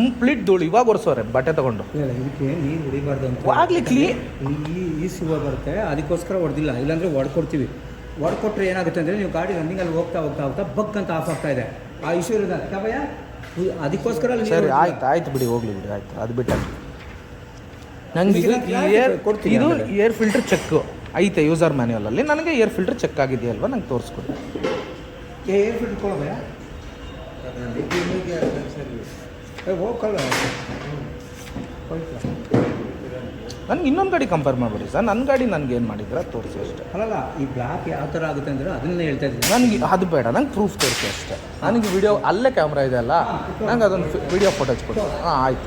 Complete ಧೂಳು. ಇವಾಗ ಒರೆಸೋರೆ ಬಟ್ಟೆ ತೊಗೊಂಡು. ಇಲ್ಲ ಇದಕ್ಕೆ ನೀರು ಹೊಡಿಬಾರ್ದು ಅಂತ ಆಗಲಿ ಕ್ಲೀನ್ ಈ ಸಿವ ಬರುತ್ತೆ, ಅದಕ್ಕೋಸ್ಕರ ಹೊಡೆದಿಲ್ಲ. ಇಲ್ಲಾಂದರೆ ಹೊಡ್ಕೊಡ್ತೀವಿ. ಹೊಡ್ಕೊಟ್ರೆ ಏನಾಗುತ್ತೆ ಅಂದರೆ ನೀವು ಗಾಡಿ ರನ್ನಿಂಗಲ್ಲಿ ಹೋಗ್ತಾ ಹೋಗ್ತಾ ಹೋಗ್ತಾ ಬಗ್ ಅಂತ ಆಫ್ ಆಗ್ತಾ ಇದೆ. ಆ ಇಶ್ಯೂ ಇರೋದು ಕಬಯ, ಅದಕ್ಕೋಸ್ಕರ ಸರಿ ಆಯ್ತು ಬಿಡಿ, ಹೋಗ್ಲಿ ಬಿಡಿ, ಆಯ್ತು ಅದು ಬಿಟ್ಟು. ನನಗೆ ಇದು ಏರ್ ಫಿಲ್ಟರ್ ಚೆಕ್ ಐತೆ ಯೂಸರ್ ಮ್ಯಾನ್ಯುವಲಲ್ಲಿ. ನನಗೆ ಏರ್ ಫಿಲ್ಟರ್ ಚೆಕ್ ಆಗಿದೆಯಲ್ವ, ನಂಗೆ ತೋರಿಸ್ಕೊಡಿ. ಏರ್ ಫಿಲ್ಟರ್ ಕೊಡೋದಾ ಹೋಗಲ್ಲ. ನನಗೆ ಇನ್ನೊಂದು ಗಾಡಿ ಕಂಪೇರ್ ಮಾಡಿಬಿಡಿ ಸರ್. ನನ್ನ ಗಾಡಿ ನನಗೆ ಏನು ಮಾಡಿದ್ರೆ ತೋರಿಸಿ ಅಷ್ಟೇ. ಅಲ್ಲಲ್ಲ, ಈ ಬ್ಲಾಕ್ ಯಾವ ಥರ ಆಗುತ್ತೆ ಅಂದರೆ ಅದನ್ನೇ ಹೇಳ್ತಾ ಇದ್ದೀನಿ. ನನಗೆ ಅದು ಬೇಡ, ನಂಗೆ ಪ್ರೂಫ್ ತೋರಿಸಿ ಅಷ್ಟೇ. ನನಗೆ ವಿಡಿಯೋ ಅಲ್ಲೇ ಕ್ಯಾಮ್ರಾ ಇದೆ ಅಲ್ಲ, ನಂಗೆ ಅದೊಂದು ವಿಡಿಯೋ ಫೋಟೋಸ್ ಕೊಡಿ. ಹಾಂ ಆಯಿತು.